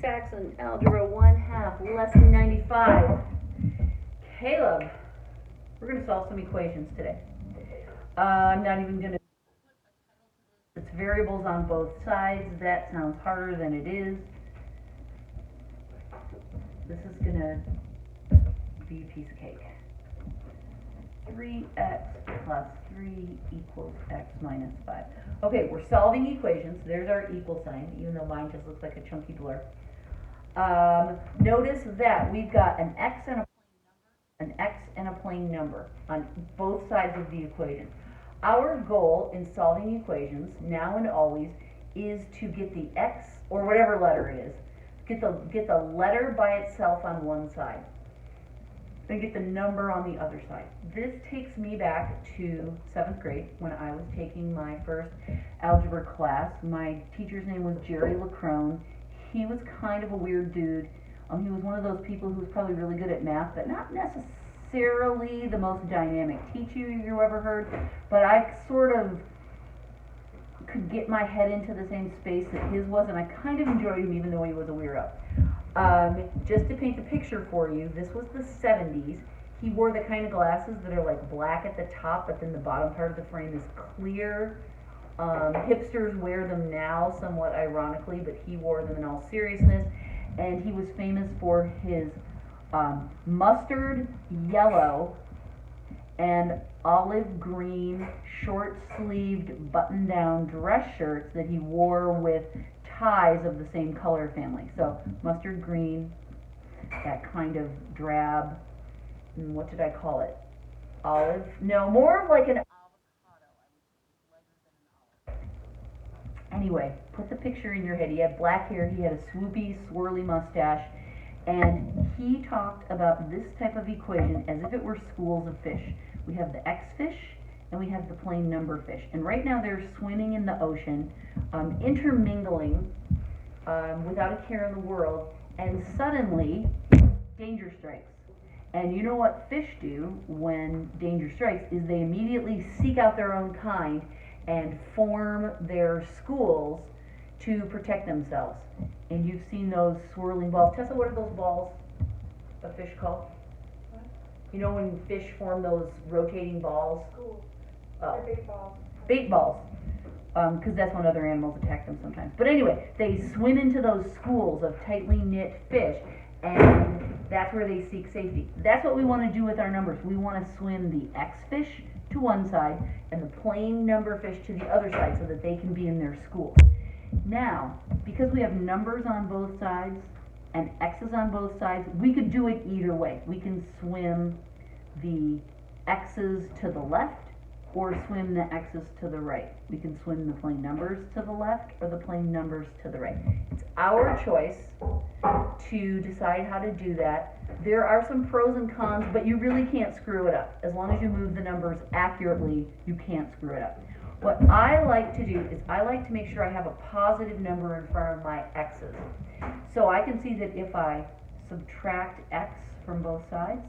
Saxon, Algebra 1/2, Lesson 95. Caleb, we're going to solve some equations today. I'm not even going to, it's variables on both sides. That sounds harder than it is. This is going to be a piece of cake. 3x plus 3 equals x minus 5. Okay, we're solving equations. There's our equal sign, even though mine just looks like a chunky blur. Notice that we've got an x and a plain number on both sides of the equation. Our goal in solving equations, now and always, is to get the x, or whatever letter it is, get the letter by itself on one side, and get the number on the other side. This takes me back to 7th grade when I was taking my first algebra class. My teacher's name was Jerry LaCrone. He was kind of a weird dude. He was one of those people who was probably really good at math, but not necessarily the most dynamic teacher you ever heard. But I sort of could get my head into the same space that his was, and I kind of enjoyed him even though he was a weirdo. Just to paint the picture for you, this was the 70s. He wore the kind of glasses that are like black at the top, but then the bottom part of the frame is clear. Hipsters wear them now, somewhat ironically, but he wore them in all seriousness. And he was famous for his mustard yellow and olive green short-sleeved button-down dress shirts that he wore with ties of the same color family. So mustard green, that kind of drab, what did I call it? Olive? No, more of like an avocado. Anyway, put the picture in your head. He had black hair, he had a swoopy, swirly mustache, and he talked about this type of equation as if it were schools of fish. We have the x fish and we have the plain number fish. And right now they're swimming in the ocean, intermingling without a care in the world, and suddenly danger strikes. And you know what fish do when danger strikes is they immediately seek out their own kind and form their schools to protect themselves. And you've seen those swirling balls. Tessa, what are those balls a fish called? What? You know when fish form those rotating balls? Schools. Oh. They're bait balls. Bait balls. Because that's when other animals attack them sometimes. But anyway, they swim into those schools of tightly knit fish, and that's where they seek safety. That's what we want to do with our numbers. We want to swim the x fish to one side and the plain number fish to the other side so that they can be in their schools. Now, because we have numbers on both sides and x's on both sides, we could do it either way. We can swim the x's to the left or swim the x's to the right. We can swim the plain numbers to the left or the plain numbers to the right. It's our choice to decide how to do that. There are some pros and cons, but you really can't screw it up. As long as you move the numbers accurately, you can't screw it up. What I like to do is I like to make sure I have a positive number in front of my x's. So I can see that if I subtract x from both sides,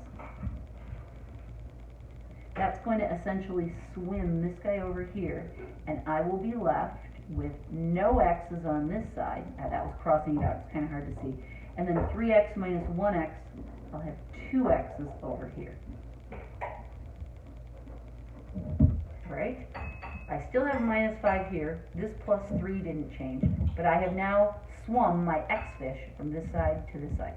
that's going to essentially swim this guy over here, and I will be left with no x's on this side. That was crossing it out, it's kind of hard to see. And then 3x minus 1x, I'll have 2 x's over here. Right? I still have minus 5 here. This plus 3 didn't change, but I have now swum my x fish from this side to this side.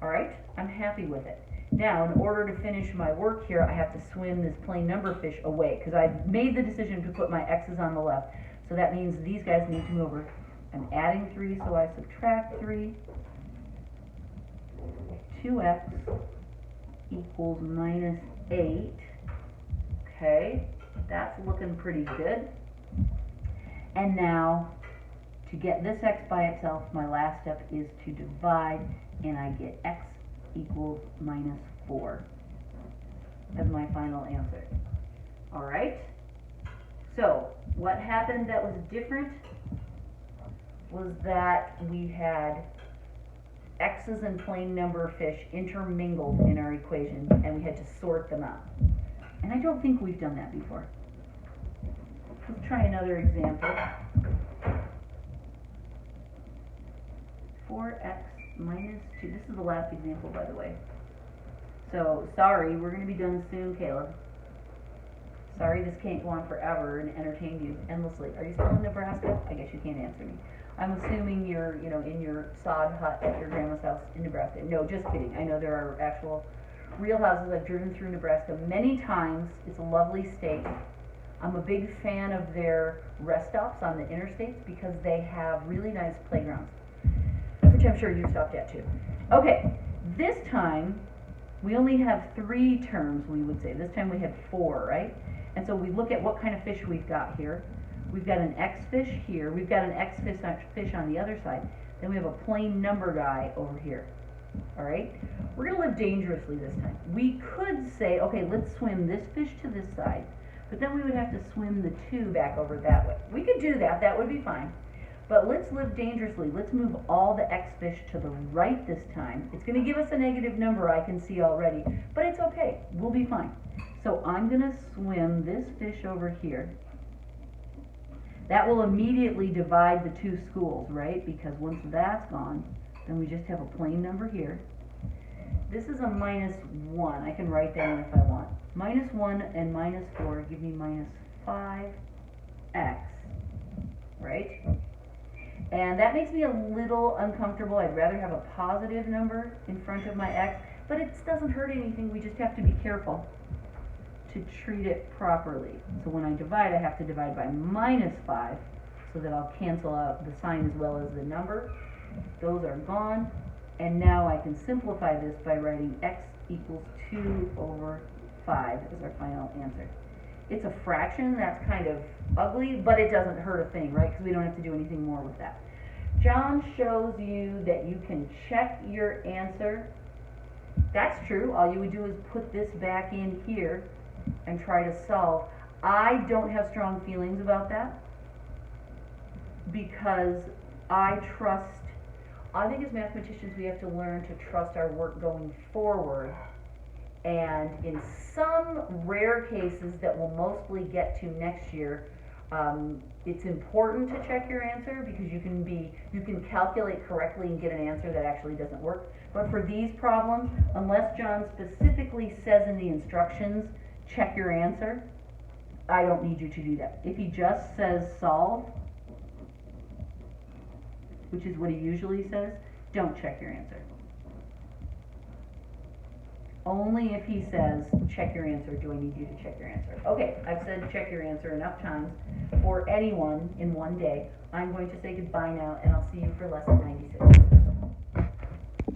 Alright? I'm happy with it. Now, in order to finish my work here, I have to swim this plain number fish away, because I've made the decision to put my x's on the left. So that means these guys need to move over. I'm adding 3, so I subtract 3. 2x equals minus 8. Okay, that's looking pretty good. And now, to get this x by itself, my last step is to divide, and I get x equals minus 4 as my final answer. Alright, so what happened that was different was that we had x's and plain number fish intermingled in our equation, and we had to sort them out. And I don't think we've done that before. Let's try another example. 4x minus 2. This is the last example, by the way. So, sorry, we're going to be done soon, Caleb. Sorry this can't go on forever and entertain you endlessly. Are you still in Nebraska? I guess you can't answer me. I'm assuming you're, in your sod hut at your grandma's house in Nebraska. No, just kidding. I know there are actual real houses. I've driven through Nebraska many times. It's a lovely state. I'm a big fan of their rest stops on the interstates because they have really nice playgrounds, which I'm sure you stopped at too. Okay, this time we only have 3 terms, we would say. This time we had 4, right? And so we look at what kind of fish we've got here. We've got an X fish here. We've got an X fish on the other side. Then we have a plain number guy over here. All right? We're going to live dangerously this time. We could say, okay, let's swim this fish to this side, but then we would have to swim the 2 back over that way. We could do that. That would be fine. But let's live dangerously. Let's move all the X fish to the right this time. It's going to give us a negative number, I can see already, but it's okay. We'll be fine. So I'm going to swim this fish over here. That will immediately divide the 2 schools, right? Because once that's gone, then we just have a plain number here. This is a minus 1. I can write down if I want. Minus 1 and minus 4 give me minus 5x, right? And that makes me a little uncomfortable. I'd rather have a positive number in front of my x, but it doesn't hurt anything. We just have to be careful to treat it properly. So when I divide, I have to divide by minus 5 so that I'll cancel out the sign as well as the number. Those are gone. And now I can simplify this by writing x equals 2 over 5 as our final answer. It's a fraction. That's kind of ugly, but it doesn't hurt a thing, right? Because we don't have to do anything more with that. John shows you that you can check your answer. That's true. All you would do is put this back in here and try to solve. I don't have strong feelings about that because I think as mathematicians we have to learn to trust our work going forward, and in some rare cases that we'll mostly get to next year, it's important to check your answer because you can calculate correctly and get an answer that actually doesn't work. But for these problems, unless John specifically says in the instructions, check your answer, I don't need you to do that. If he just says solve, which is what he usually says, don't check your answer. Only if he says, check your answer, do I need you to check your answer. Okay, I've said check your answer enough times for anyone in one day. I'm going to say goodbye now, and I'll see you for lesson 96.